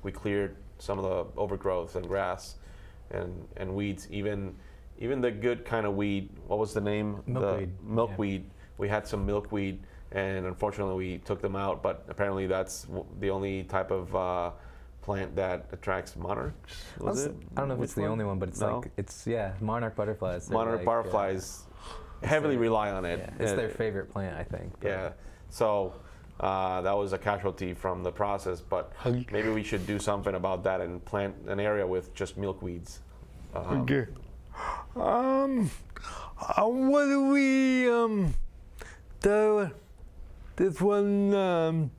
we cleared some of the overgrowth and grass and weeds, even the good kind of weed. What was the name? Milkweed. Milkweed. We had some milkweed, and unfortunately we took them out, but apparently that's the only type of plant that attracts monarchs. I don't know if it's the only one, but it's monarch butterflies. Monarch butterflies heavily rely on it. Yeah, it's their favorite plant, I think. Yeah, so that was a casualty from the process, but maybe we should do something about that and plant an area with just milkweeds. Okay. What do we, this one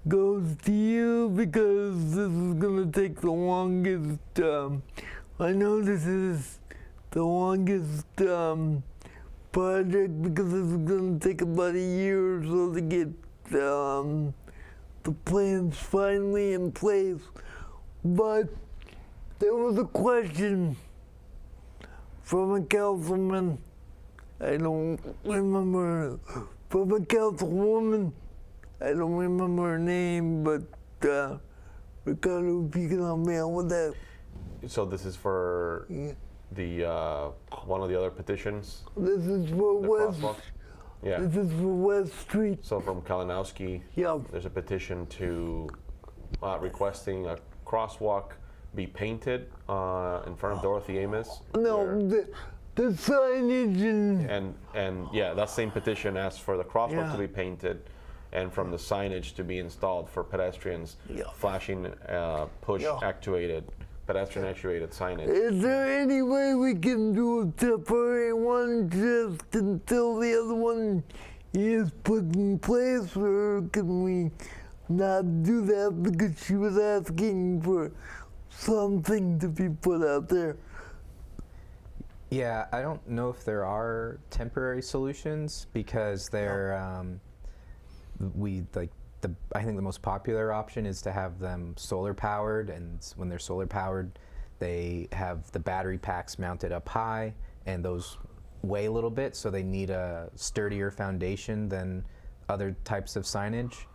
goes to you because this is gonna take the longest, I know this is the longest project because this is gonna take about a year or so to get the plans finally in place. But there was a question from a councilman, I don't remember, from a councilwoman, I don't remember her name, but Ricardo, if you can help me out with that. So this is for the one of the other petitions. This is for West. Yeah. This is for West Street. So from Kalinowski, there's a petition to requesting a crosswalk be painted in front of Dorothy Amos. No, the signage and yeah, that same petition asks for the crosswalk to be painted, and from the signage to be installed for pedestrians, flashing push actuated. Pedestrian actuated signage. Is there any way we can do a temporary one just until the other one is put in place, or can we not do that because she was asking for something to be put out there? Yeah, I don't know if there are temporary solutions because they're, I think the most popular option is to have them solar powered, and when they're solar powered, they have the battery packs mounted up high, and those weigh a little bit, so they need a sturdier foundation than other types of signage.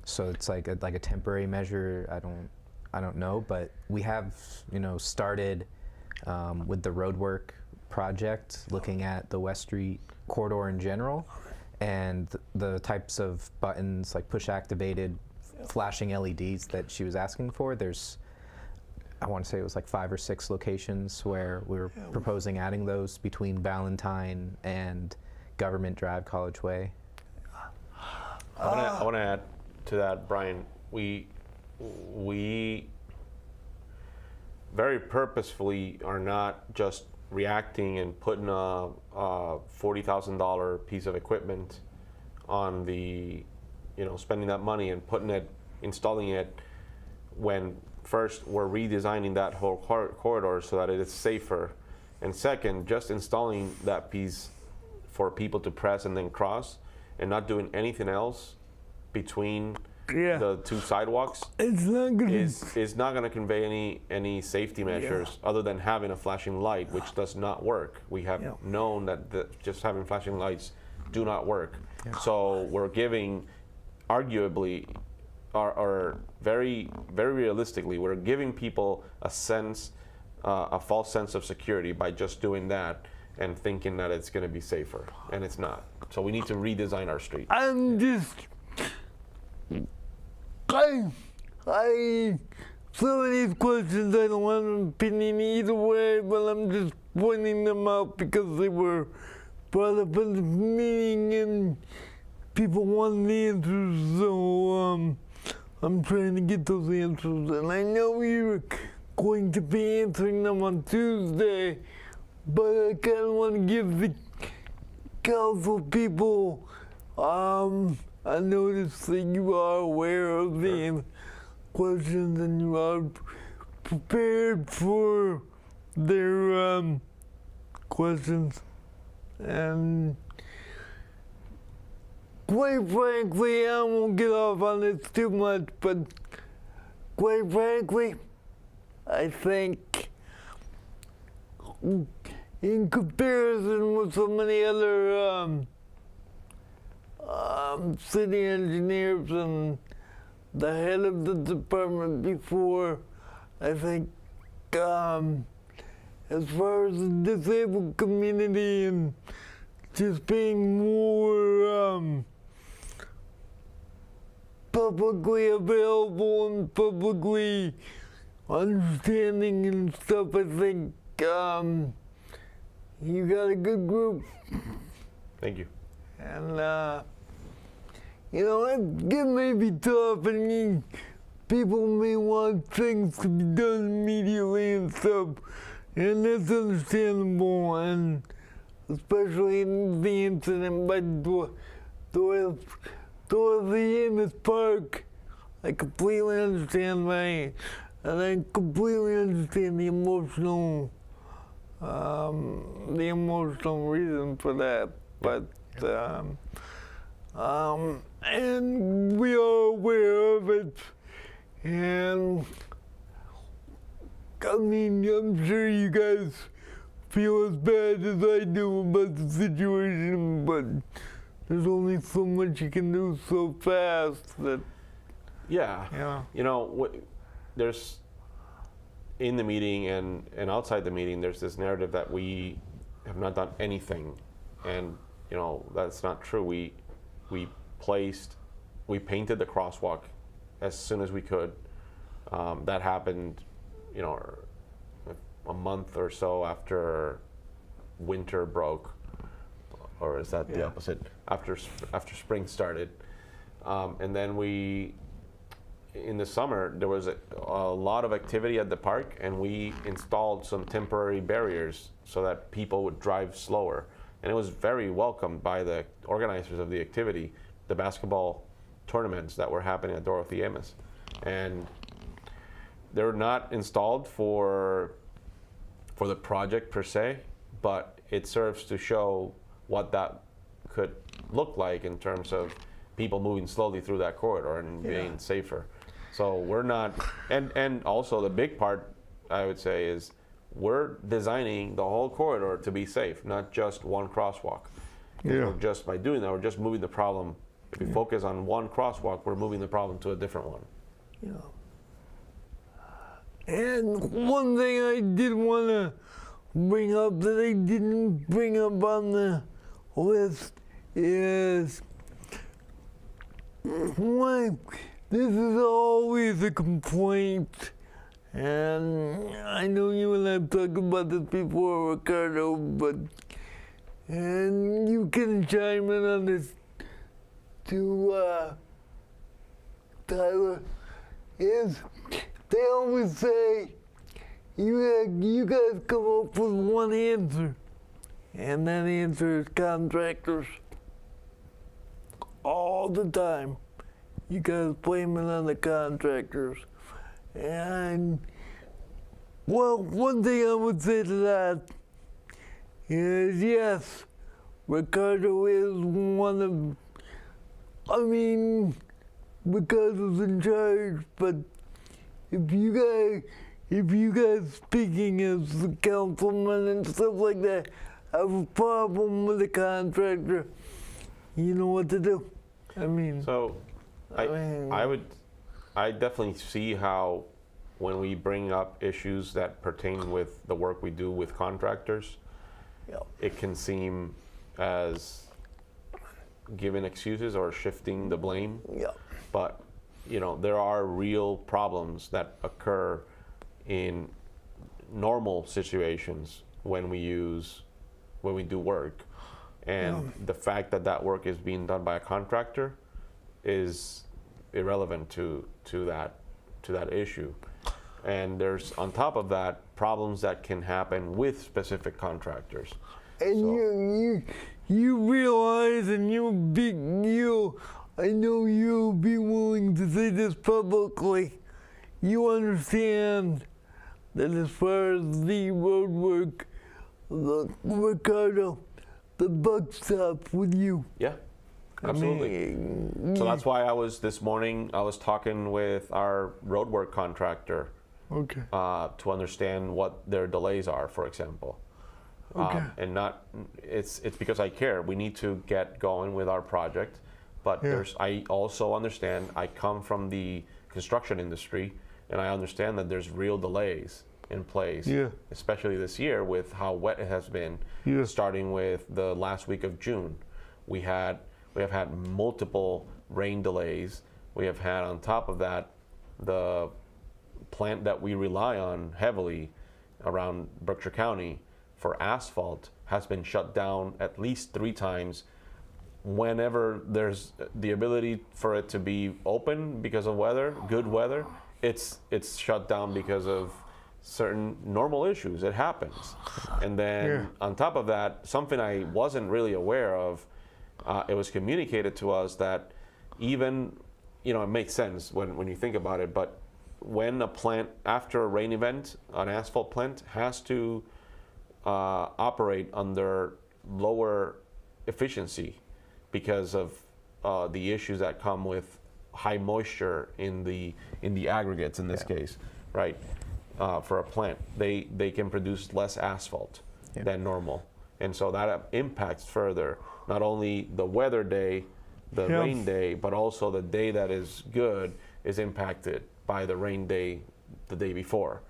So it's like a temporary measure. I don't know, but we have started with the roadwork project, looking at the West Street corridor in general. And the types of buttons, like push-activated flashing LEDs that she was asking for, there's, I want to say it was like 5 or 6 locations where we were proposing adding those between Ballantyne and Government Drive, College Way. I want to add to that, Brian. We very purposefully are not just reacting and putting a $40,000 piece of equipment on the, spending that money and installing it, when first we're redesigning that whole corridor so that it is safer, and second, just installing that piece for people to press and then cross, and not doing anything else between the two sidewalks is not going to convey any safety measures other than having a flashing light, which does not work. We have known that just having flashing lights do not work. So we're giving, arguably, or very, very realistically, we're giving people a false sense of security by just doing that and thinking that it's going to be safer, and it's not. So we need to redesign our street. I'm just, some of these questions I don't have an opinion either way, but I'm just pointing them out because they were brought up in the meeting and people want the answers, so I'm trying to get those answers, and I know you're going to be answering them on Tuesday, but I kind of want to give the council people, I noticed that you are aware of the questions and you are prepared for their questions. And quite frankly, I won't get off on this too much, but quite frankly, I think in comparison with so many other city engineers and the head of the department before. I think as far as the disabled community and just being more publicly available and publicly understanding and stuff, I think you got a good group. Thank you. And, you know, it may be tough. I mean, people may want things to be done immediately and stuff, and that's understandable. And especially in the incident by Dorothy Amos Park, I completely understand and I completely understand the emotional reason for that. But and we are aware of it, and I mean, I'm sure you guys feel as bad as I do about the situation, but there's only so much you can do so fast that. Yeah. You know, there's in the meeting and outside the meeting, there's this narrative that we have not done anything, and you know that's not true. We painted the crosswalk as soon as we could. That happened, you know, a month or so after winter broke, or is that the opposite? After spring started, and then in the summer there was a lot of activity at the park, and we installed some temporary barriers so that people would drive slower, and it was very welcomed by the organizers of the activity, the basketball tournaments that were happening at Dorothy Amos. And they're not installed for the project per se, but it serves to show what that could look like in terms of people moving slowly through that corridor and being safer. So we're not, and also the big part, I would say, is we're designing the whole corridor to be safe, not just one crosswalk. Just by doing that, we're just moving the problem. If we focus on one crosswalk, we're moving the problem to a different one. And one thing I did want to bring up that I didn't bring up on the list is this is always a complaint, and I know you and I've talked about this before, Ricardo, and you can chime in on this too, Tyler, is they always say you guys come up with one answer, and that answer is contractors. All the time, you guys blame it on the contractors. And, well, one thing I would say to that is, yes, Ricardo is one of, Ricardo's in charge, but if you guys speaking as the councilman and stuff like that have a problem with the contractor, you know what to do. So I definitely see how when we bring up issues that pertain with the work we do with contractors, it can seem as giving excuses or shifting the blame. But you know, there are real problems that occur in normal situations when we do work. And the fact that that work is being done by a contractor is irrelevant to that issue. And there's, on top of that, problems that can happen with specific contractors. And you realize, and I know you'll be willing to say this publicly, you understand that as far as the road work, Ricardo, the buck stops with you. Yeah, absolutely. So that's why this morning I was talking with our roadwork contractor to understand what their delays are, for example. And it's because I care. We need to get going with our project. But I also understand, I come from the construction industry, and I understand that there's real delays in place, especially this year with how wet it has been, starting with the last week of June. We have had multiple rain delays. We have had, on top of that, the plant that we rely on heavily around Berkshire County for asphalt has been shut down at least 3 times. Whenever there's the ability for it to be open because of weather, good weather, it's shut down because of certain normal issues. It happens. And then on top of that, something I wasn't really aware of, it was communicated to us that even, it makes sense when you think about it, but when a plant, after a rain event, an asphalt plant has to operate under lower efficiency because of the issues that come with high moisture in the aggregates in this case, right? For a plant, they can produce less asphalt than normal, and so that impacts further not only the weather day, the rain day, but also the day that is good is impacted by the rain day the day before,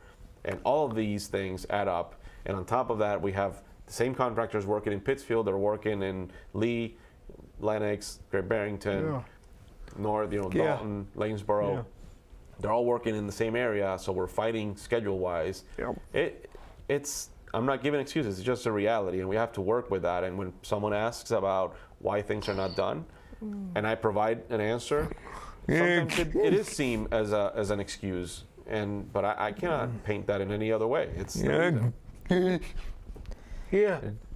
and all of these things add up. And on top of that, we have the same contractors working in Pittsfield, they're working in Lee, Lenox, Great Barrington, North, Dalton, Lanesboro. They're all working in the same area, so we're fighting schedule-wise. It's I'm not giving excuses, it's just a reality, and we have to work with that. And when someone asks about why things are not done, and I provide an answer, sometimes it is seen as an excuse, but I cannot paint that in any other way. It's the reason. I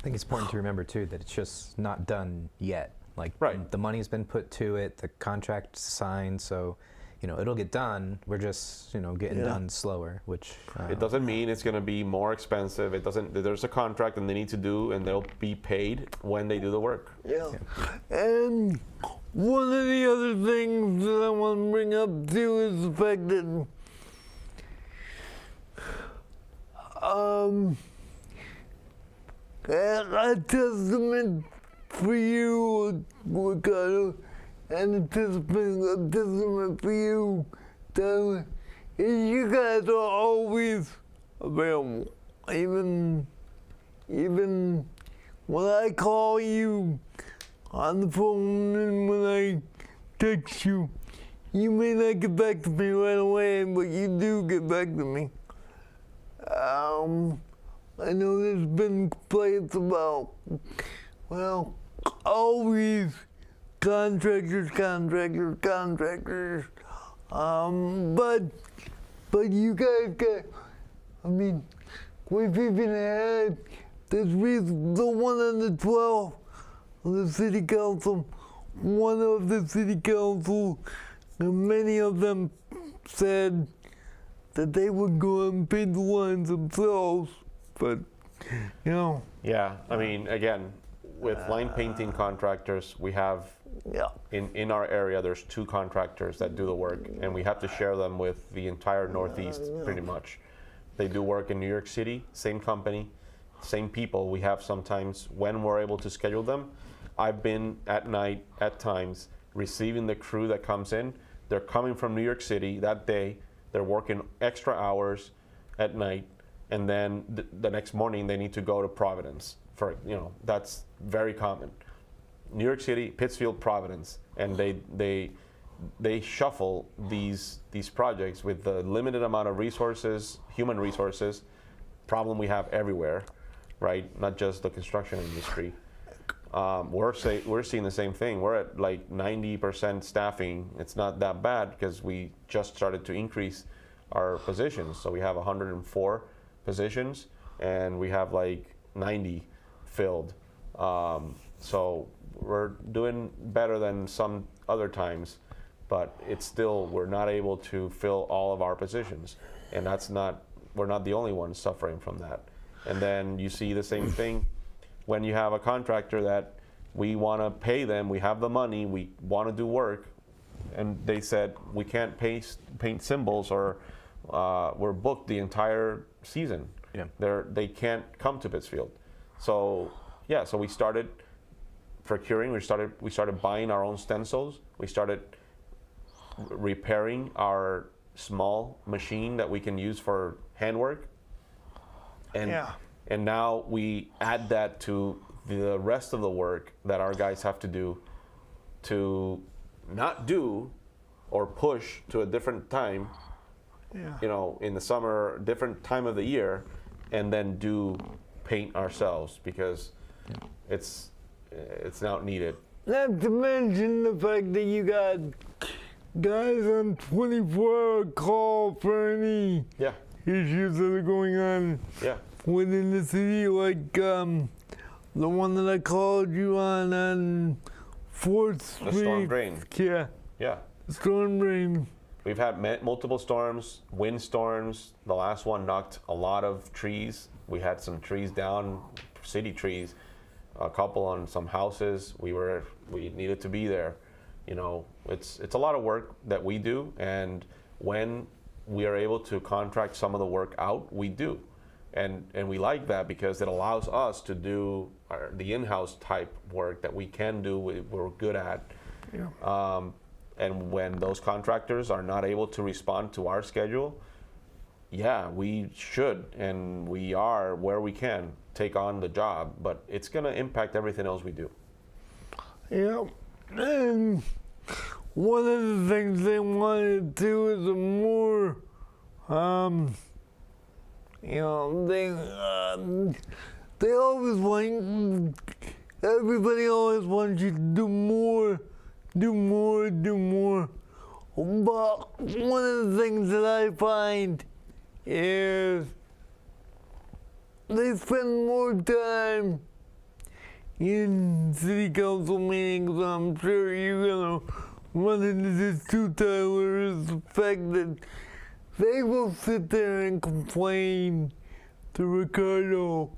think it's important to remember too that it's just not done yet. Like the money's been put to it, the contract's signed, so it'll get done. We're just getting done slower, which it doesn't mean it's going to be more expensive. It doesn't. There's a contract and they need to do, and they'll be paid when they do the work. And one of the other things that I want to bring up too is the fact that a testament for you, Ricardo, and a testament for you, Tyler, is you guys are always available. Even when I call you on the phone and when I text you, you may not get back to me right away, but you do get back to me. I know there's been complaints about, always contractors. But you guys we've even had the one on the 12th of the city council, one of the city council, and many of them said that they would go and paint the lines themselves, but Yeah, I mean, again, with line painting contractors, we have in our area there's 2 contractors that do the work, and we have to share them with the entire Northeast pretty much. They do work in New York City, same company, same people. We have sometimes when we're able to schedule them. I've been at night at times receiving the crew that comes in. They're coming from New York City that day. They're working extra hours at night, and then the next morning they need to go to Providence. That's very common. New York City, Pittsfield, Providence, and they shuffle these projects with the limited amount of resources, human resources, problem we have everywhere, right? Not just the construction industry. We're seeing the same thing. We're at like 90% staffing. It's not that bad because we just started to increase our positions. So we have 104 positions, and we have like 90 filled. So we're doing better than some other times, but it's still, we're not able to fill all of our positions, and we're not the only ones suffering from that. And then you see the same thing when you have a contractor that we want to pay them, we have the money, we want to do work, and they said we can't paint symbols, or we're booked the entire season. They can't come to Pittsfield. So we started procuring. We started buying our own stencils. We started repairing our small machine that we can use for handwork. And now we add that to the rest of the work that our guys have to do to not do or push to a different time, you know, in the summer, different time of the year, and then do paint ourselves because it's not needed. Not to mention the fact that you got guys on 24-hour call for any issues that are going on within the city, like the one that I called you on 4th Street. The storm drain. Yeah. Storm drain. We've had multiple storms, windstorms. The last one knocked a lot of trees. We had some trees down, city trees, a couple on some houses. We needed to be there. You know, it's a lot of work that we do, and when we are able to contract some of the work out, we do. And we like that because it allows us to do the in-house type work that we can do, we're good at. And when those contractors are not able to respond to our schedule, we should, and we are, where we can, take on the job, but it's going to impact everything else we do. And one of the things they wanted to do is a more, you know, they always want, everybody always wants you to do more. But one of the things that I find is they spend more time in city council meetings. I'm sure you're gonna run into this too, Tyler, is the fact that they will sit there and complain to Ricardo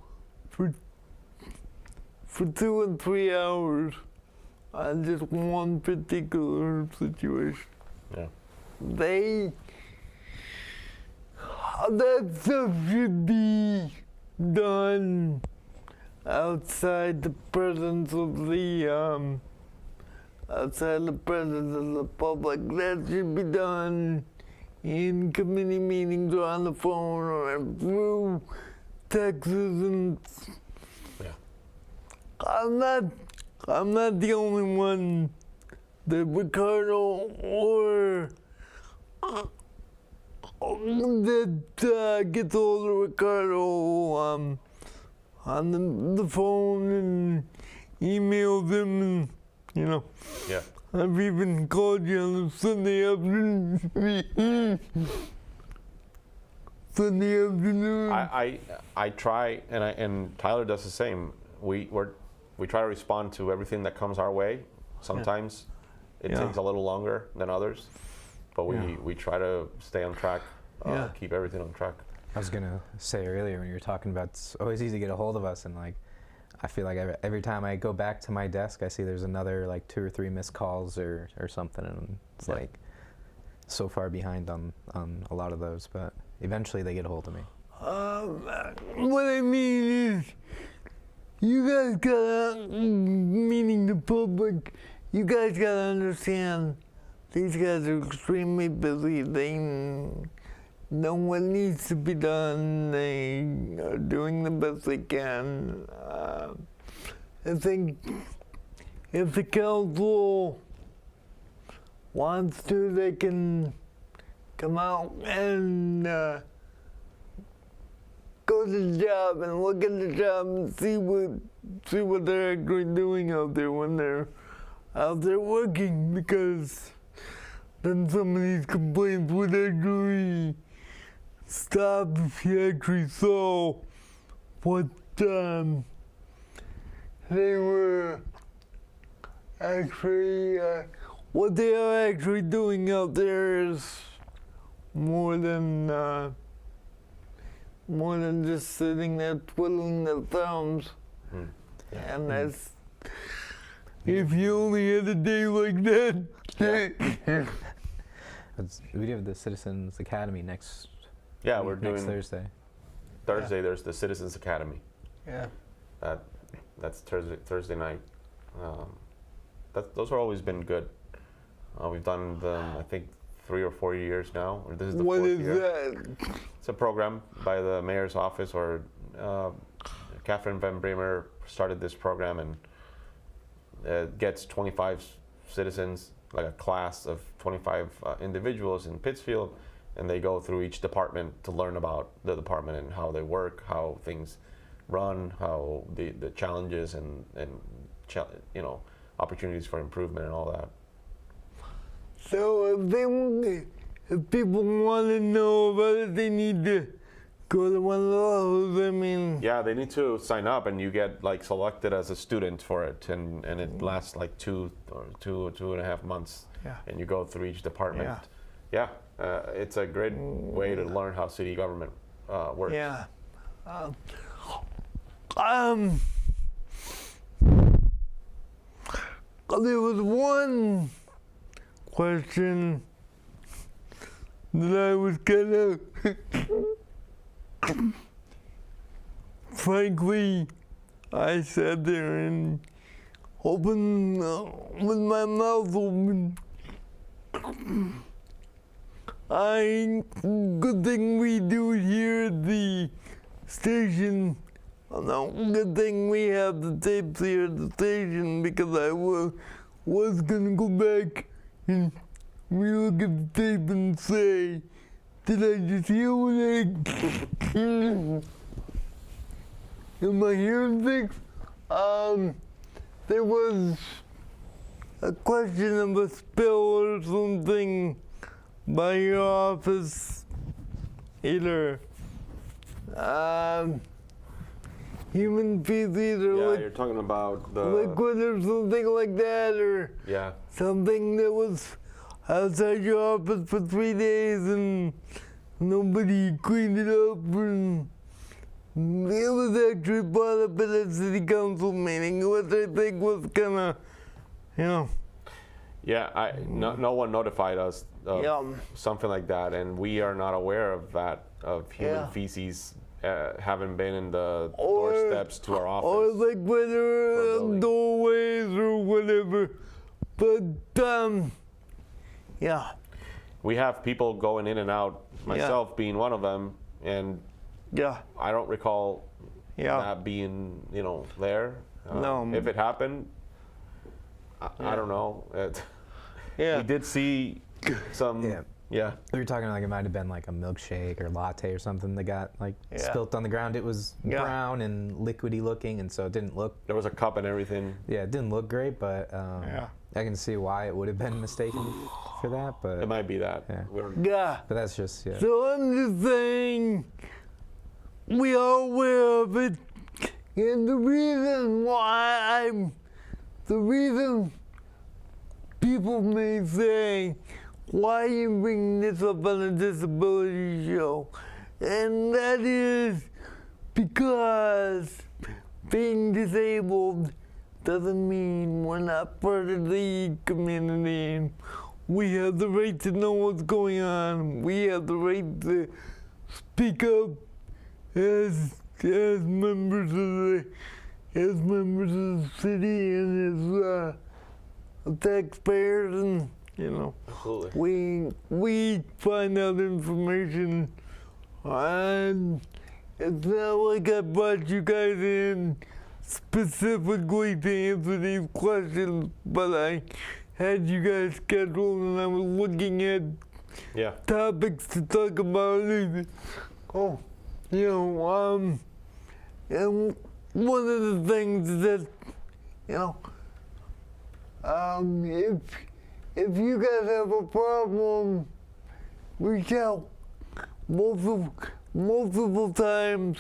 for 2 and 3 hours on just one particular situation. That stuff should be done outside the presence of the public. That should be done in committee meetings or on the phone or through texts. And I'm not the only one that Ricardo or that gets hold of Ricardo on the phone and emails him, and you know. I've even called you on a Sunday afternoon. I try, and Tyler does the same. We try to respond to everything that comes our way. Sometimes it takes a little longer than others, but we try to stay on track, keep everything on track. I was gonna say earlier when you were talking about it's always easy to get a hold of us, and like I feel like every time I go back to my desk, I see there's another like 2 or 3 missed calls or something, and it's like so far behind on a lot of those, but eventually they get a hold of me. What I mean is, you guys gotta, meaning the public, you guys gotta understand these guys are extremely busy. They know what needs to be done. They are doing the best they can. I think if the council wants to, they can come out and go to the job and look at the job and see what they're actually doing out there when they're out there working, because then some of these complaints would actually stop if you actually saw what they were actually, what they are actually doing out there is more than just sitting there twiddling their thumbs. And that's, if you only had a day like that. We have the Citizens Academy next. We're doing next Thursday. There's the Citizens Academy. That's Thursday night. those have always been good. We've done them, I think, 3 or 4 years now. Or this is the What fourth is year. that? It's a program by the mayor's office, or Catherine Van Bremer started this program, and gets 25 citizens, like a class of 25 individuals in Pittsfield, and they go through each department to learn about the department and how they work, how things run, how the challenges and opportunities for improvement and all that. So if people want to know about it, they need to go to one of those. I mean, Yeah, they need to sign up, and you get like selected as a student for it, and it lasts like two and a half months. Yeah. And you go through each department. Yeah, it's a great way to learn how city government works. yeah. There was one question that I was kind of, frankly, I sat there and opened with my mouth open. Good thing we do it here at the station. No, good thing we have the tapes here at the station, because I was gonna go back and relook at the tape and say, did I just hear what am I hearing things? There was a question of a spill or something by your office, either human feces or Yeah, you're talking about the liquid or something like that, or yeah. something that was outside your office for 3 days and nobody cleaned it up, and it was actually brought up at a city council meeting, which I think was kind of, Yeah, no one notified us of Yeah. something like that, and we are not aware of that, of human Yeah. feces having been in the Or- doorsteps to our or office. like whether building. doorways or whatever. But yeah, We have people going in and out, myself being one of them, and yeah, I don't recall yeah. that being, there. No. If it happened, I don't know. Yeah. We did see some. Yeah. Yeah. We were talking like it might have been like a milkshake or latte or something that got like Yeah. spilt on the ground. It was Yeah. brown and liquidy looking, and so it didn't look. There was a cup and everything. Yeah, it didn't look great, but Yeah. I can see why it would have been mistaken for that. But It might be that. Yeah. Yeah. but that's just yeah. So I'm just saying, we are aware of it, and the reason people may say, why are you bringing this up on a disability show? And that is because being disabled doesn't mean we're not part of the community. We have the right to know what's going on. We have the right to speak up as members of the city and as taxpayers, and Absolutely. we find out information, and it's not like I brought you guys in specifically to answer these questions, but I had you guys scheduled and I was looking at Yeah. topics to talk about. And one of the things that, if you guys have a problem, reach out multiple times.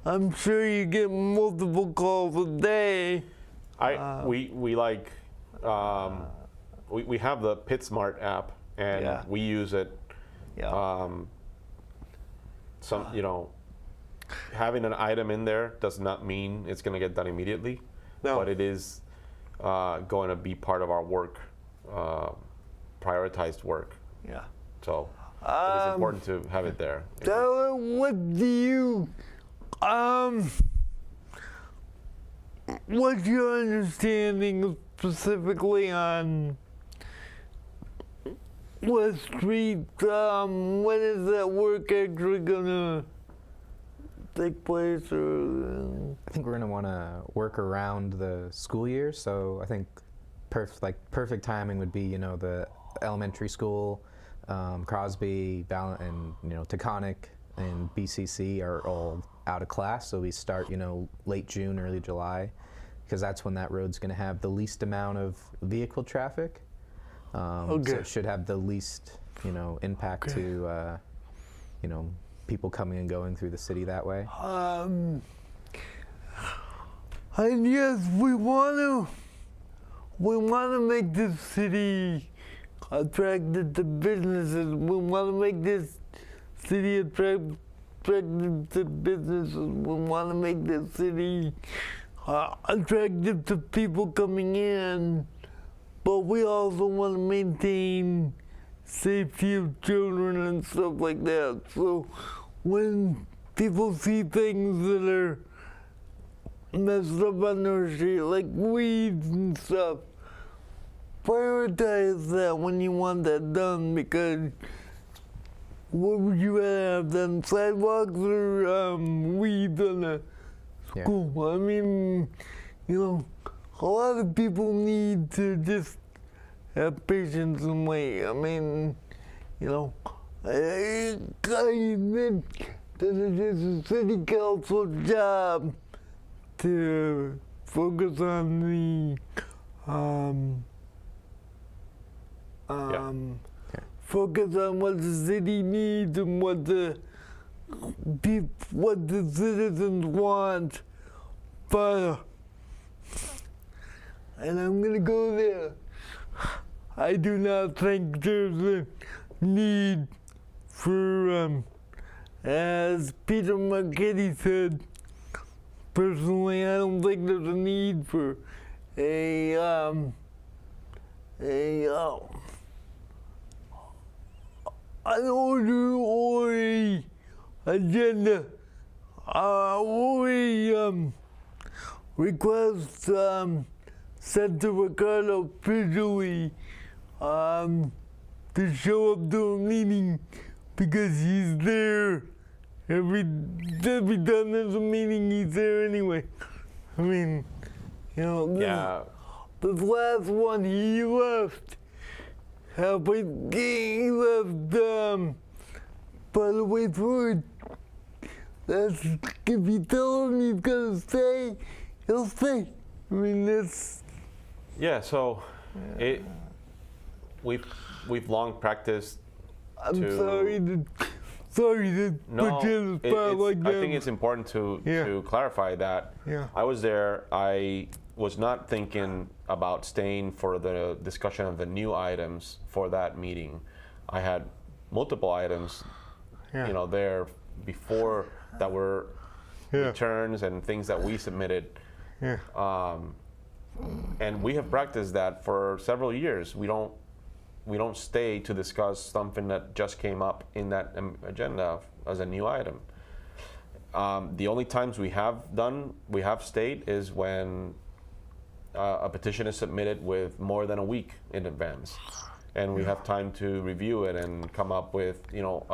I'm sure you get multiple calls a day. We like we have the PitSmart app, and Yeah. we use it. Yeah. Having an item in there does not mean it's going to get done immediately, No. but it is going to be part of our work, prioritized work. Yeah. So it is important to have it there. So what do you what's your understanding specifically on West Street? When is that work actually gonna take place? Or I think we're gonna want to work around the school year, so I think perfect timing would be, you know, the elementary school, Crosby, and Taconic and BCC are all out of class, so we start, you know, late June, early July, because that's when that road's going to have the least amount of vehicle traffic. So it should have the least, you know, impact to, you know, people coming and going through the city that way. And yes, we want to make this city attractive to businesses. We want to make this city attractive to businesses. We want to make this city attractive to people coming in. But we also want to maintain safety of children and stuff like that. So when people see things that are messed up on their street, like weeds and stuff, prioritize that when you want that done, because what would you rather have done, sidewalks or weeds on the school? Yeah. I mean, you know, a lot of people need to just have patience and wait. I mean, you know, I admit that it is a city council job to focus on the focus on what the city needs and what the citizens want. But, and I'm gonna go there, I do not think there's a need for, as Peter Marchetti said, personally, I don't think there's a need for an order or a agenda or a request sent to Ricardo visually to show up to a meeting, because he's there every time there's a meeting, he's there anyway. I mean, you know, this last one he left halfway. He left by the way through it. That's, if you tell him he's gonna stay, he'll stay. I mean, that's. Yeah. So, we've long practiced. I'm sorry to put you in the spot like that. I think it's important to clarify that. Yeah. I was there. I was not thinking about staying for the discussion of the new items for that meeting. I had multiple items, you know, there before that were returns and things that we submitted. Yeah. And we have practiced that for several years. We don't stay to discuss something that just came up in that agenda as a new item. The only times we have stayed is when a petition is submitted with more than a week in advance, and we have time to review it and come up with, you know,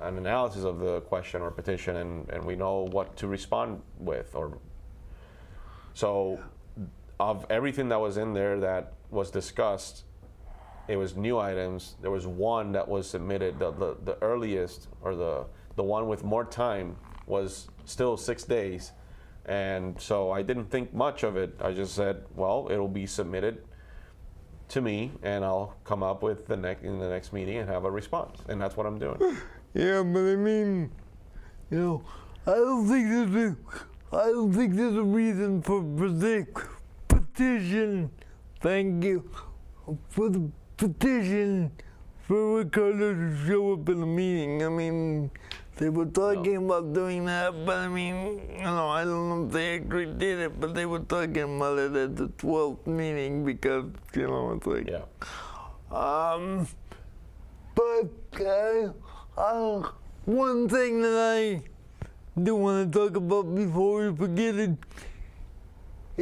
an analysis of the question or petition, and we know what to respond with. Or so, of everything that was in there that was discussed, it was new items. There was one that was submitted, the earliest, or the one with more time, was still 6 days. And so I didn't think much of it. I just said, well, it'll be submitted to me, and I'll come up with in the next meeting and have a response. And that's what I'm doing. Yeah, but I mean, you know, I don't think there's a reason for the petition. Thank you for the petition for Ricardo to show up in the meeting. I mean, they were talking about doing that, but I mean, you know, I don't know if they actually did it, but they were talking about it at the 12th meeting, because, you know, it's like, but one thing that I do want to talk about before we forget it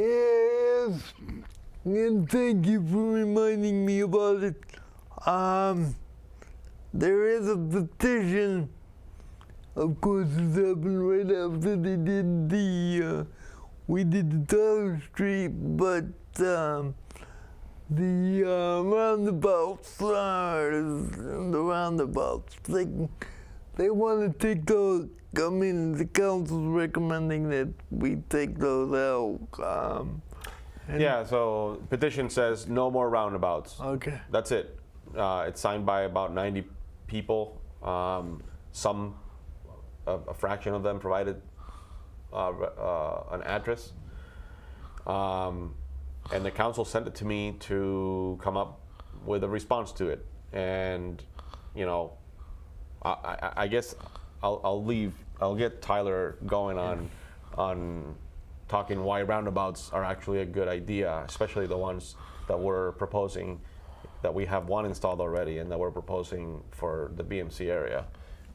Yes, and thank you for reminding me about it. There is a petition. Of course, it happened right after they did we did the Tyler Street, but the roundabouts, they want to take those. I mean, the council's recommending that we take those out. Yeah, so petition says no more roundabouts. Okay. That's it. It's signed by about 90 people. A fraction of them provided an address. And the council sent it to me to come up with a response to it. And, you know, I guess I'll get Tyler going on talking why roundabouts are actually a good idea, especially the ones that we're proposing, that we have one installed already and that we're proposing for the BMC area.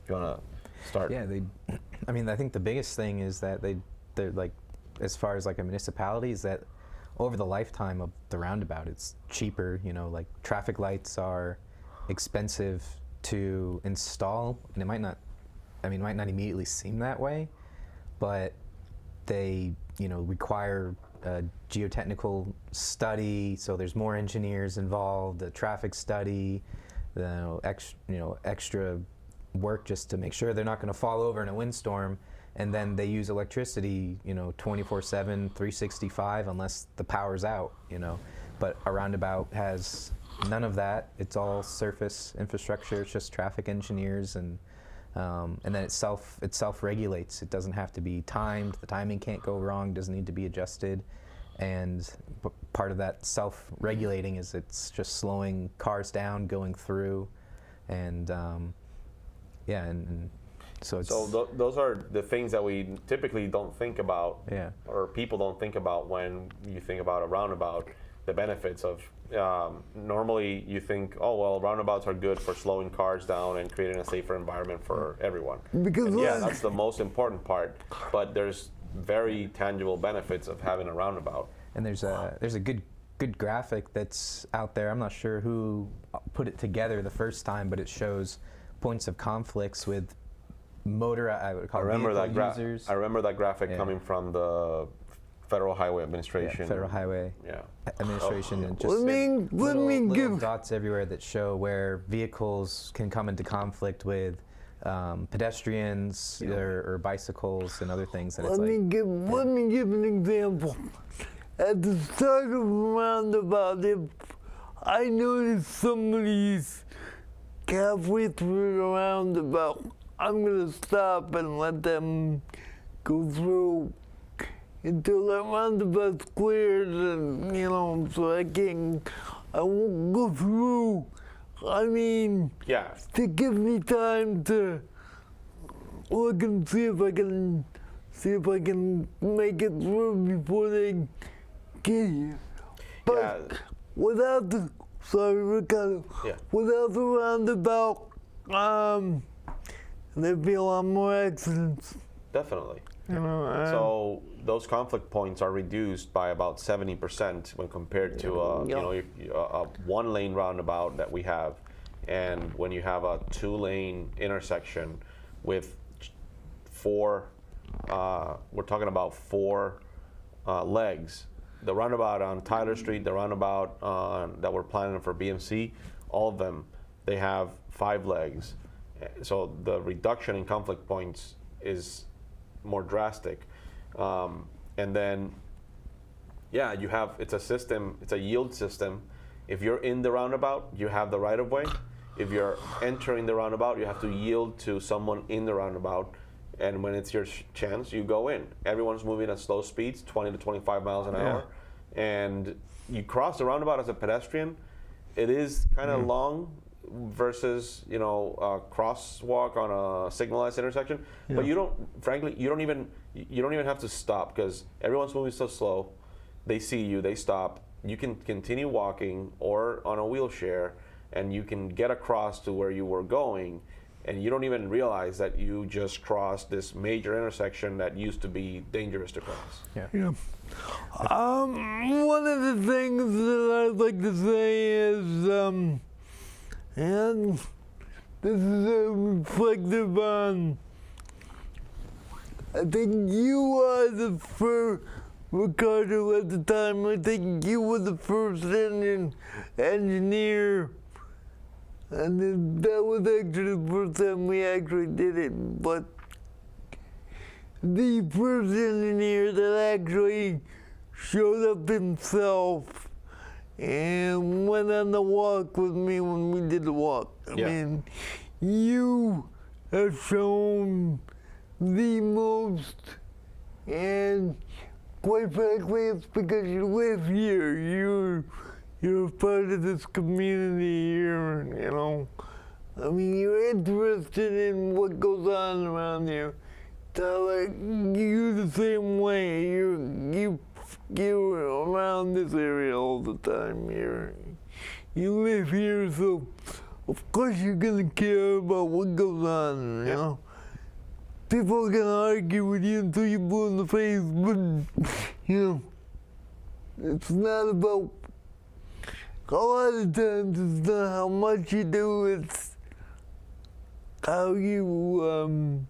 If you want to start. Yeah, I mean, I think the biggest thing is that they're like, as far as like a municipality, is that over the lifetime of the roundabout, it's cheaper. You know, like traffic lights are expensive to install, and it might not immediately seem that way, but they, you know, require a geotechnical study, so there's more engineers involved, a traffic study, extra work just to make sure they're not going to fall over in a windstorm. And then they use electricity, you know, 24/7, 365, unless the power's out, you know. But a roundabout has none of that. It's all surface infrastructure. It's just traffic engineers, and then it self-regulates. It doesn't have to be timed. The timing can't go wrong. Doesn't need to be adjusted. And part of that self-regulating is it's just slowing cars down going through, and so it's. So those are the things that we typically don't think about, Yeah. or people don't think about when you think about a roundabout. The benefits of normally you think, oh well, roundabouts are good for slowing cars down and creating a safer environment for everyone. Because And yeah, that's the most important part. But there's very tangible benefits of having a roundabout. And there's a good graphic that's out there. I'm not sure who put it together the first time, but it shows points of conflicts with users. I remember that graphic Yeah. coming from the Federal Highway Administration. Yeah, Federal Highway Administration, and just Let me little give. dots everywhere that show where vehicles can come into conflict with pedestrians or bicycles and other things. And Let me give an example. At the start of a roundabout, if I notice somebody's halfway through the roundabout, I'm gonna stop and let them go through until that roundabout's cleared, and so I won't go through. I mean, to give me time to look and see if I can make it through before they get here. But without the without the roundabout, there'd be a lot more accidents. Definitely. So those conflict points are reduced by about 70% when compared to a one-lane roundabout that we have, and when you have a two-lane intersection with four, we're talking about four legs. The roundabout on Tyler Street, the roundabout that we're planning for BMC, all of them, they have 5 legs. So the reduction in conflict points is more drastic. And then, you have, it's a system, it's a yield system. If you're in the roundabout, you have the right of way. If you're entering the roundabout, you have to yield to someone in the roundabout. And when it's your chance, you go in. Everyone's moving at slow speeds, 20 to 25 miles an hour. And you cross the roundabout as a pedestrian. It is kind of long versus, a crosswalk on a signalized intersection. But you don't even have to stop, because everyone's moving so slow. They see you, they stop. You can continue walking or on a wheelchair, and you can get across to where you were going and you don't even realize that you just crossed this major intersection that used to be dangerous to cross. Yeah. Yeah. One of the things that I'd like to say is, and this is reflective on, I think you are the first, Ricardo at the time, I think you were the first engineer, and that was actually the first time we actually did it, but the first engineer that actually showed up himself and went on the walk with me when we did the walk. I mean, you have shown the most, and quite frankly, it's because you live here. You're a part of this community here, you know. I mean, you're interested in what goes on around here. Tyler, you're the same way. You're around this area all the time. You live here, so of course you're gonna care about what goes on, you know. People are gonna argue with you until you're blue in the face, but you know, it's not about. A lot of times it's not how much you do, it's how you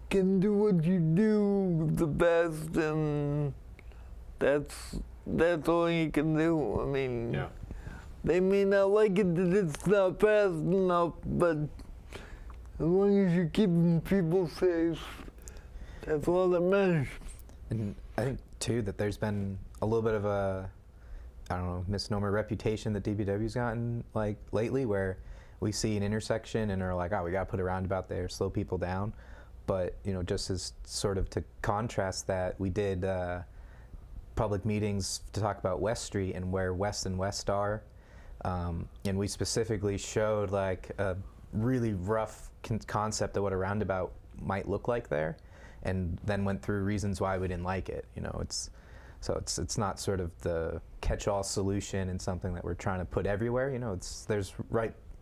can do what you do the best, and that's all you can do. I mean, they may not like it that it's not fast enough, but as long as you're keeping people safe, that's all that matters. And I think too that there's been a little bit of a, I don't know, misnomer reputation that DPW's gotten like lately, where we see an intersection and are like, oh, we got to put a roundabout there, slow people down. But you know, just as sort of to contrast that, we did public meetings to talk about West Street and where West and West are, and we specifically showed like a really rough concept of what a roundabout might look like there, and then went through reasons why we didn't like it. You know, it's not sort of the catch-all solution and something that we're trying to put everywhere. You know, there's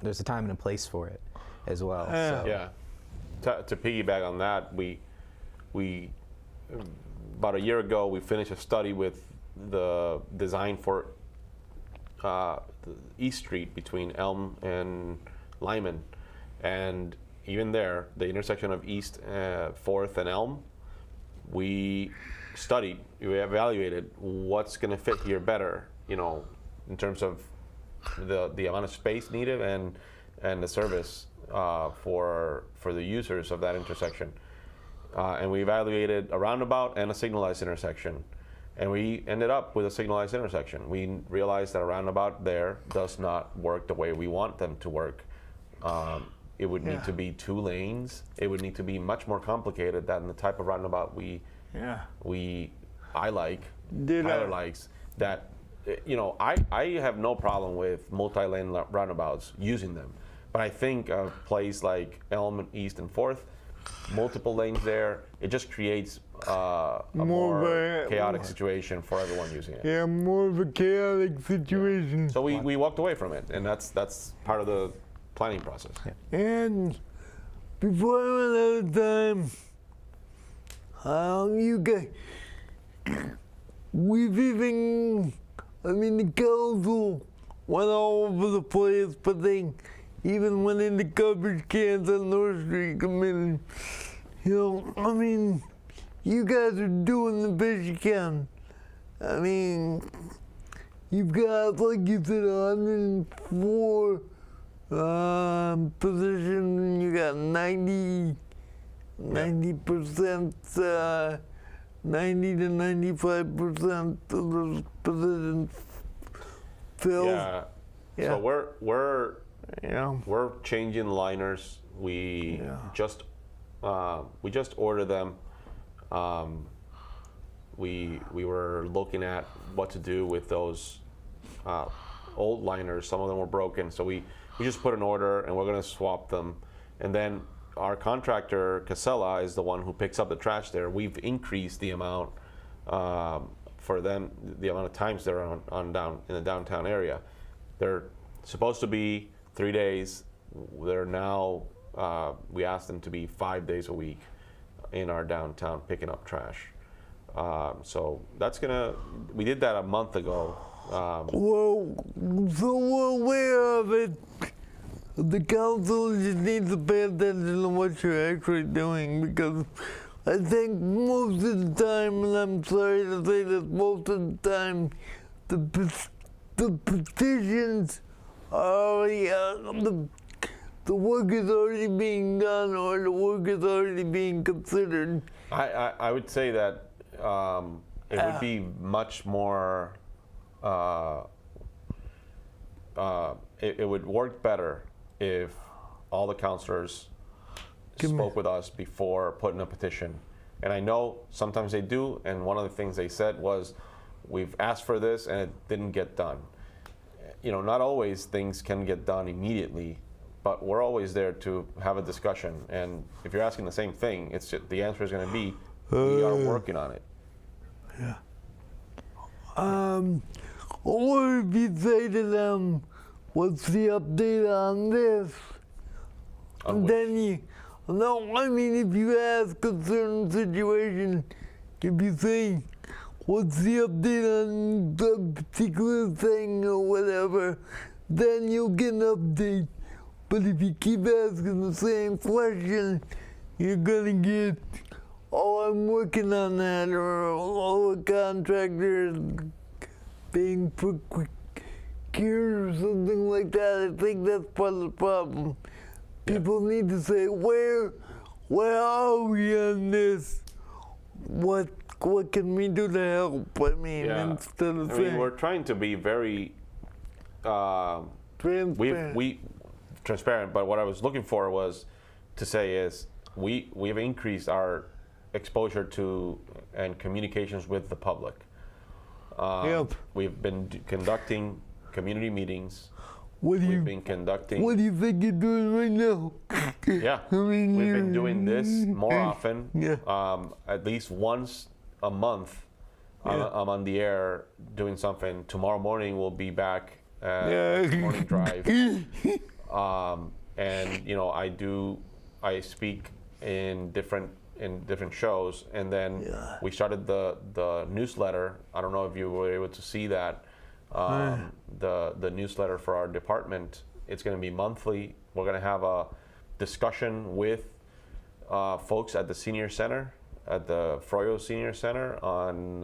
a time and a place for it as well. So. Yeah. To piggyback on that, we about a year ago we finished a study with the design for the East Street between Elm and Lyman, and even there, the intersection of East, 4th, and Elm, we evaluated what's going to fit here better, you know, in terms of the amount of space needed and the service for the users of that intersection. And we evaluated a roundabout and a signalized intersection. And we ended up with a signalized intersection. We realized that a roundabout there does not work the way we want them to work. It would need to be 2 lanes. It would need to be much more complicated than the type of roundabout I like, Tyler likes. That, you know, I have no problem with multi-lane roundabouts, using them. But I think a place like Elm, East, and 4th, multiple lanes there, it just creates a more chaotic situation for everyone using it. Yeah, more of a chaotic situation. So we walked away from it, and that's part of the planning process. Yeah. And before I run out of time, you guys, we've even, I mean, the council went all over the place, but they even went into garbage cans on North Street. I mean, you know, I mean, you guys are doing the best you can. I mean, you've got, like you said, 104 position, you got 90%, 90 to 95% of those positions filled. Yeah. So we're changing liners. We just ordered them. We were looking at what to do with those old liners. Some of them were broken, so we just put an order, and we're going to swap them. And then our contractor, Casella, is the one who picks up the trash there. We've increased the amount for them, the amount of times they're on down in the downtown area. They're supposed to be 3 days. they're now, we asked them to be 5 days a week in our downtown picking up trash. So that's we did that a month ago. Well, so we're aware of it. The council just needs to pay attention to what you're actually doing, because I think most of the time, and I'm sorry to say this, most of the time, the petitions are already, the work is already being done, or the work is already being considered. I would say that it would be much more, it would work better if all the counselors spoke with us before putting a petition. And I know sometimes they do, and one of the things they said was, we've asked for this and it didn't get done. You know, not always things can get done immediately, but we're always there to have a discussion. And if you're asking the same thing, it's just, the answer is going to be, we are working on it. Yeah. Or if you say to them, what's the update on this? On Then you, no, I mean, if you ask a certain situation, if you say, what's the update on the particular thing or whatever, then you'll get an update. But if you keep asking the same question, you're gonna get, oh, I'm working on that, or oh, a contractor is being procured or something like that. I think that's part of the problem. People need to say, where are we on this? What can we do to help? I mean, instead of saying, we're trying to be very transparent. Transparent, but what I was looking for was to say is we've increased our exposure to and communications with the public. We've been conducting community meetings. We've been conducting. What do you think you're doing right now? Yeah, I mean, we've been doing this more often. Yeah. At least once a month. I'm on the air doing something. Tomorrow morning we'll be back at morning drive. And you know, I speak in different shows, and then we started the newsletter. I don't know if you were able to see that. The newsletter for our department. It's going to be monthly. We're going to have a discussion with folks at the senior center, at the Froyo Senior Center on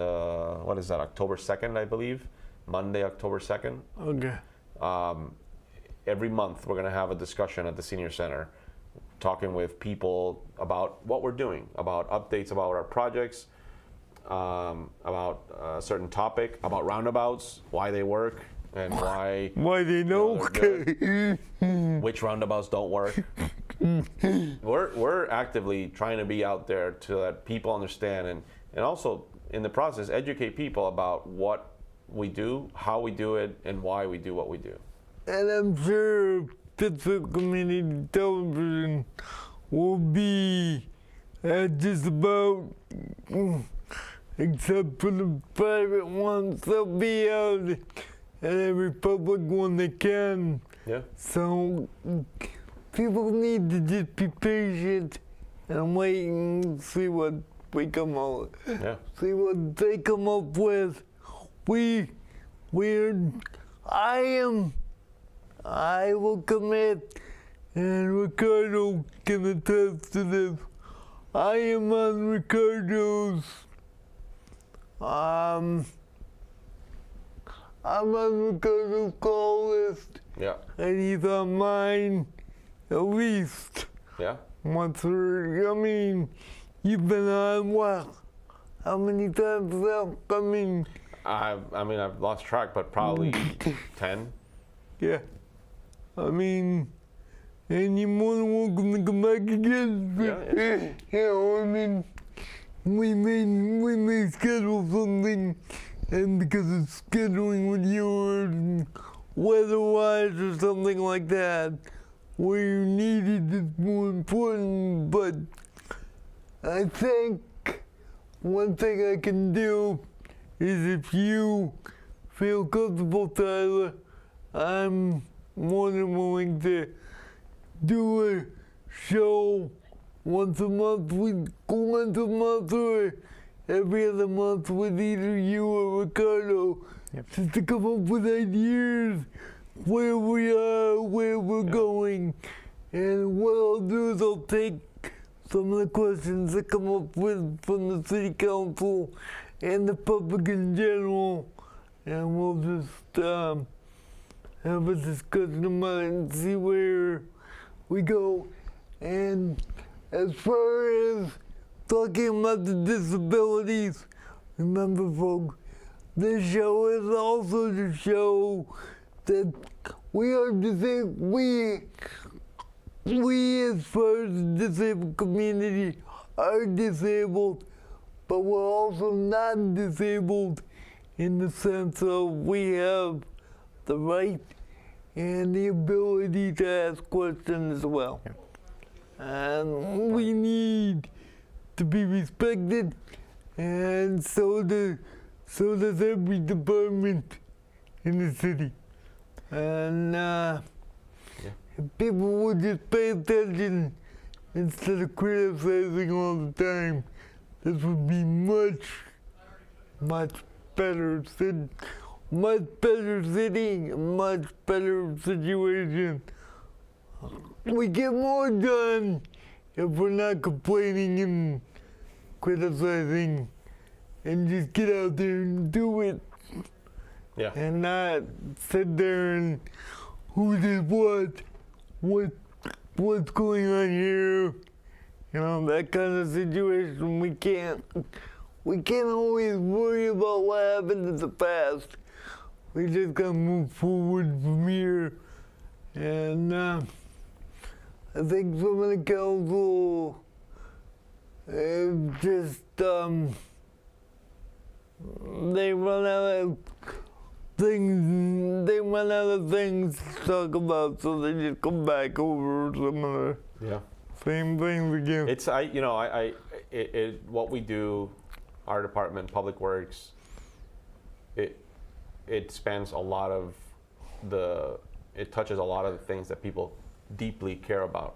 what is that, October 2nd, I believe, Monday, October 2nd. Okay. Every month we're going to have a discussion at the senior center, talking with people about what we're doing, about updates about our projects, about a certain topic, about roundabouts, why they work, and why they don't. Which roundabouts don't work. We're actively trying to be out there to let people understand, and also in the process educate people about what we do, how we do it, and why we do what we do. And I'm sure Pittsburgh Community Television will be at just about, except for the private ones, they'll be out at every public one they can. Yeah. So people need to just be patient and wait and see what we come up with. Yeah. See what they come up with. I will commit, and Ricardo can attest to this. I am on Ricardo's, I'm on Ricardo's call list. Yeah. And he's on mine, at least. Yeah. Once, I mean, you've been on what? How many times now? I mean, I've lost track, but probably 10. Yeah. I mean, and you're more than welcome to come back again. Yeah. You know, I mean, we may schedule something, and because of scheduling with you or weather-wise or something like that, where you need it is more important. But I think one thing I can do is, if you feel comfortable, Tyler, I'm more than willing to do a show once a month or every other month with either you or Ricardo, just to come up with ideas where we are, where we're going. And what I'll do is I'll take some of the questions that come up with from the city council and the public in general, and we'll just have a discussion about it and see where we go. And as far as talking about the disabilities, remember, folks, this show is also to show that we are disabled. We, as far as the disabled community, are disabled, but we're also not disabled in the sense of we have the right and the ability to ask questions as well. Yeah. And we need to be respected, and so does every department in the city. And if people would just pay attention instead of criticizing all the time, this would be much better city, much better situation. We get more done if we're not complaining and criticizing, and just get out there and do it. Yeah. And not sit there and who did what's going on here, you know, that kind of situation. We can't always worry about what happened in the past. We just gotta move forward from here. And I think some of the council just they run out of things to talk about, so they just come back over some of the same things again. It's what we do, our department, Public Works, it spans a lot of it touches a lot of the things that people deeply care about,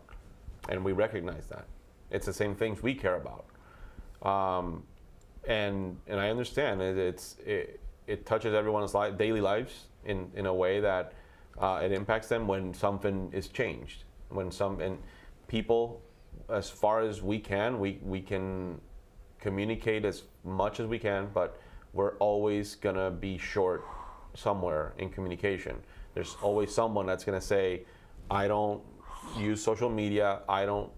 and we recognize that. It's the same things we care about, and I understand it touches everyone's daily lives in a way that it impacts them when something is changed. And people, as far as we can communicate as much as we can, but we're always gonna be short somewhere in communication. There's always someone that's gonna say, I don't use social media, I don't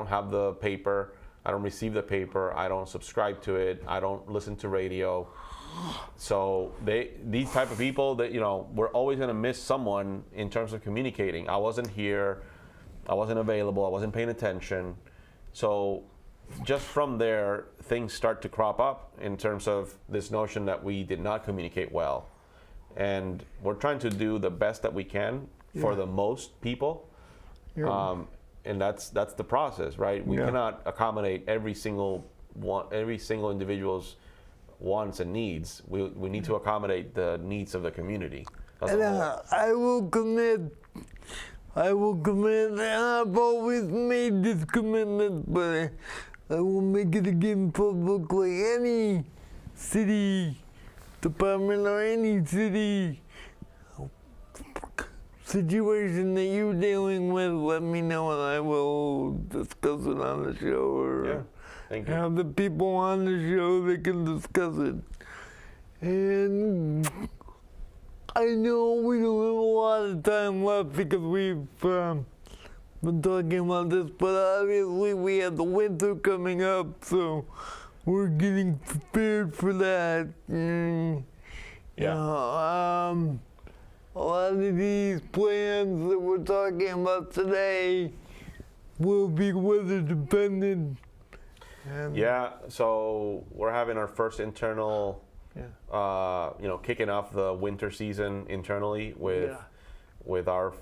have the paper, I don't receive the paper, I don't subscribe to it, I don't listen to radio. So these type of people that, we're always gonna miss someone in terms of communicating. I wasn't here, I wasn't available, I wasn't paying attention. So just from there, things start to crop up in terms of this notion that we did not communicate well. And we're trying to do the best that we can for the most people. And that's the process, right? We cannot accommodate every single individual's wants and needs. We need to accommodate the needs of the community. And I will commit, and I've always made this commitment, but I will make it again publicly. Any city department or any city situation that you're dealing with, let me know and I will discuss it on the show, or have the people on the show that can discuss it. And I know we don't have a lot of time left because we've been talking about this, but obviously we have the winter coming up, so we're getting prepared for that. A lot of these plans that we're talking about today will be weather dependent. So we're having our first internal, kicking off the winter season internally with our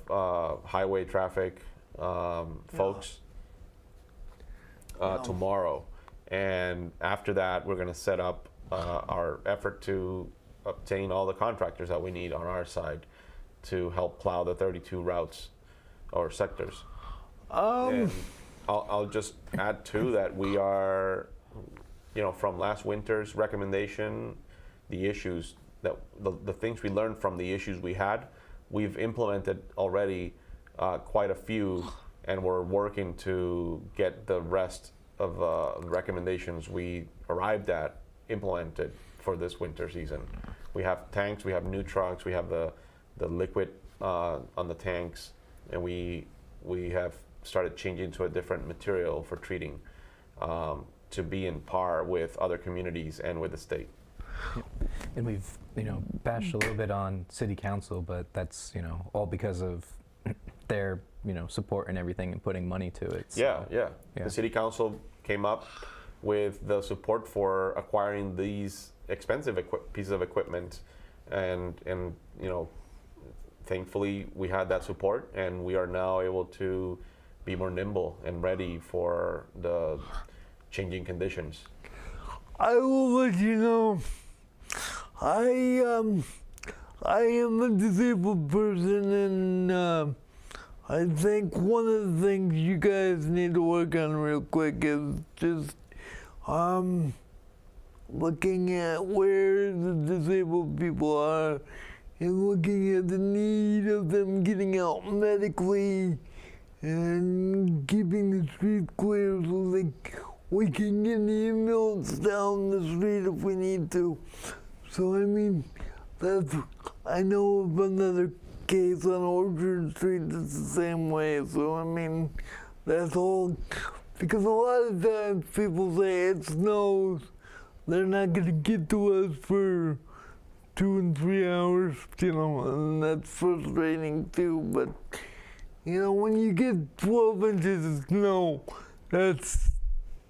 highway traffic folks tomorrow. And after that, we're going to set up our effort to obtain all the contractors that we need on our side. to help plow the 32 routes or sectors. Um, And I'll just add too that we are, from last winter's recommendation, the issues that the things we learned from the issues we had, we've implemented already quite a few, and we're working to get the rest of the recommendations we arrived at implemented for this winter season. We have tanks, we have new trucks, we have the liquid on the tanks, and we have started changing to a different material for treating to be in par with other communities and with the state. And we've, bashed a little bit on city council, but that's, all because of their, support and everything and putting money to it. So, Yeah. The city council came up with the support for acquiring these expensive pieces of equipment, and thankfully we had that support, and we are now able to be more nimble and ready for the changing conditions. I will let you know, I am a disabled person, and I think one of the things you guys need to work on real quick is just looking at where the disabled people are and looking at the need of them getting out medically and keeping the streets clear so we can get the ambulance down the street if we need to. So I know of another case on Orchard Street that's the same way. So that's all, because a lot of times people say it snows, they're not gonna get to us for 2 and 3 hours, and that's frustrating too. But when you get 12 inches of snow, that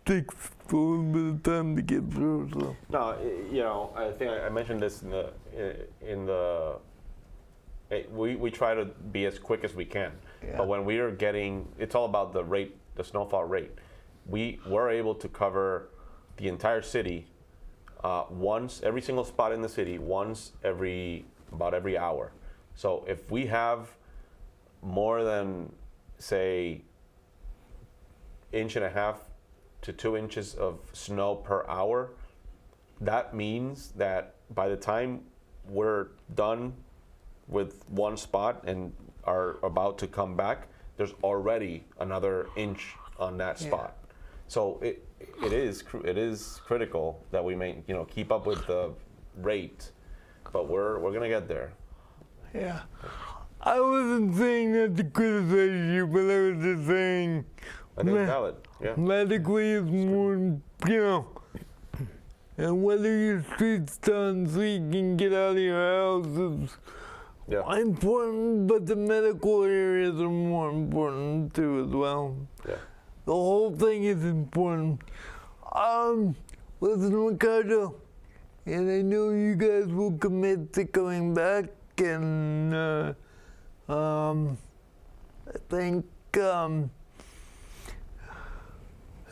takes a little bit of time to get through. So. No, I think I mentioned this we try to be as quick as we can. Yeah. But when we are getting, it's all about the rate, the snowfall rate. We were able to cover the entire city once, every single spot in the city, about every hour. So if we have more than, say, 1.5 to 2 inches of snow per hour, that means that by the time we're done with one spot and are about to come back, there's already another inch on that spot. So it is critical that we keep up with the rate, but we're gonna get there. Yeah. I wasn't saying that to criticize you, but I was just saying I think it's valid. Yeah. medically is more, and whether your street's done so you can get out of your house is important, but the medical areas are more important too as well. Yeah. The whole thing is important. Listen, Ricardo, and I know you guys will commit to coming back, and I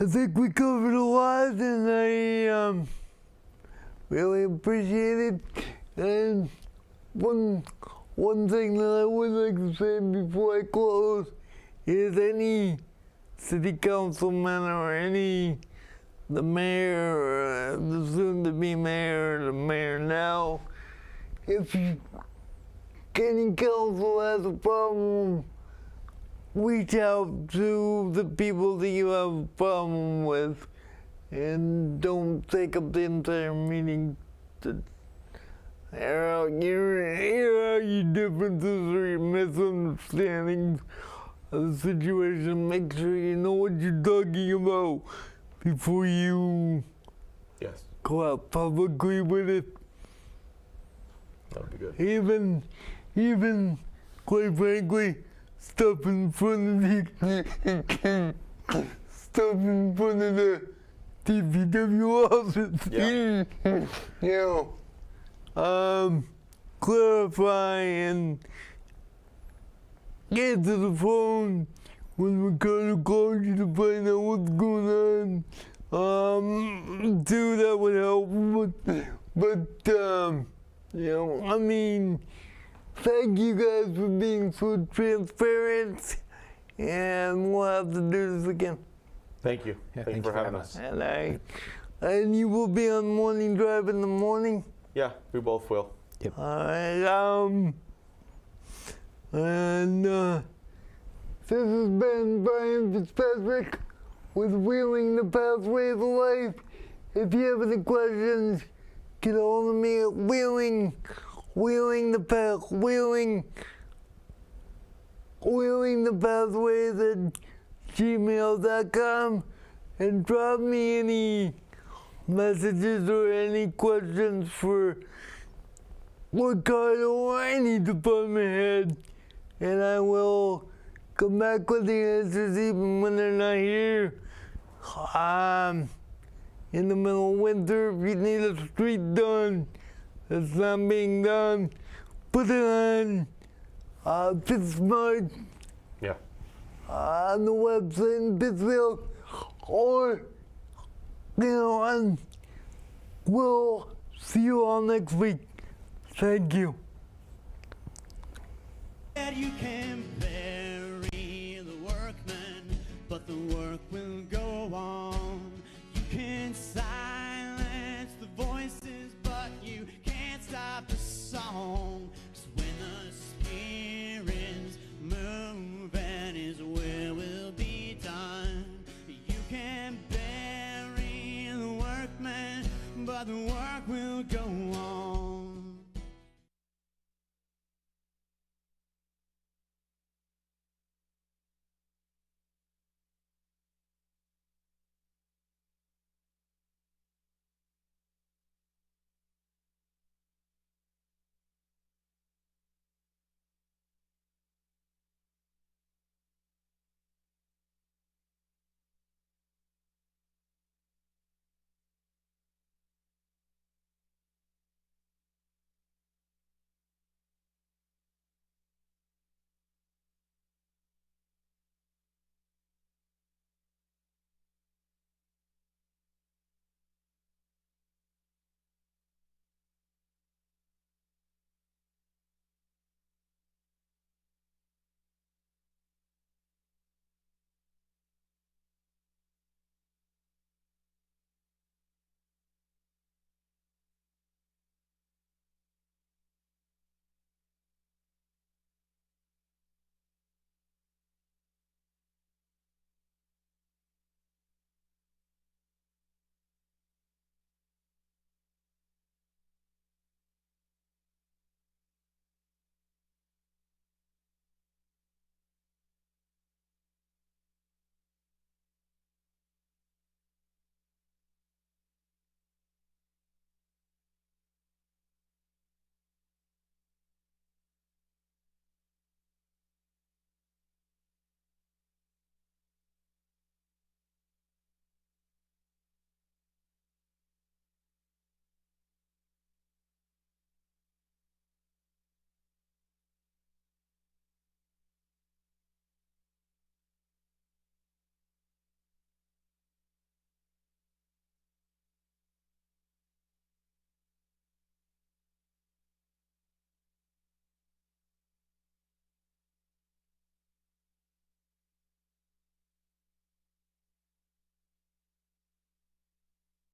think we covered a lot, and I really appreciate it. And one thing that I would like to say before I close is any city councilman or the mayor, or the soon-to-be mayor, or the mayor now, if any council has a problem, reach out to the people that you have a problem with, and don't take up the entire meeting to air out your differences or your misunderstandings of the situation. Make sure you know what you're talking about before you go out publicly with it. That would be good. Even quite frankly, stuff in front of the DPW office. Clarify and answer the phone when Ricardo calls you to find out what's going on. Too, that would help. But thank you guys for being so transparent, and we'll have to do this again. Thank you. Yeah, Thank you for having us. And you will be on morning drive in the morning. Yeah, we both will. Alright, and this has been Brian Fitzpatrick with Wheeling the Pathway of Life. If you have any questions, get hold of me at Wheeling the Pathways at gmail.com, and drop me any messages or any questions for Ricardo or any department head, and I will come back with the answers even when they're not here. In the middle of winter, if you need a street done that's not being done, put it on FitSmart Yeah. on the website in Pittsfield, or and we'll see you all next week. Thank you. You can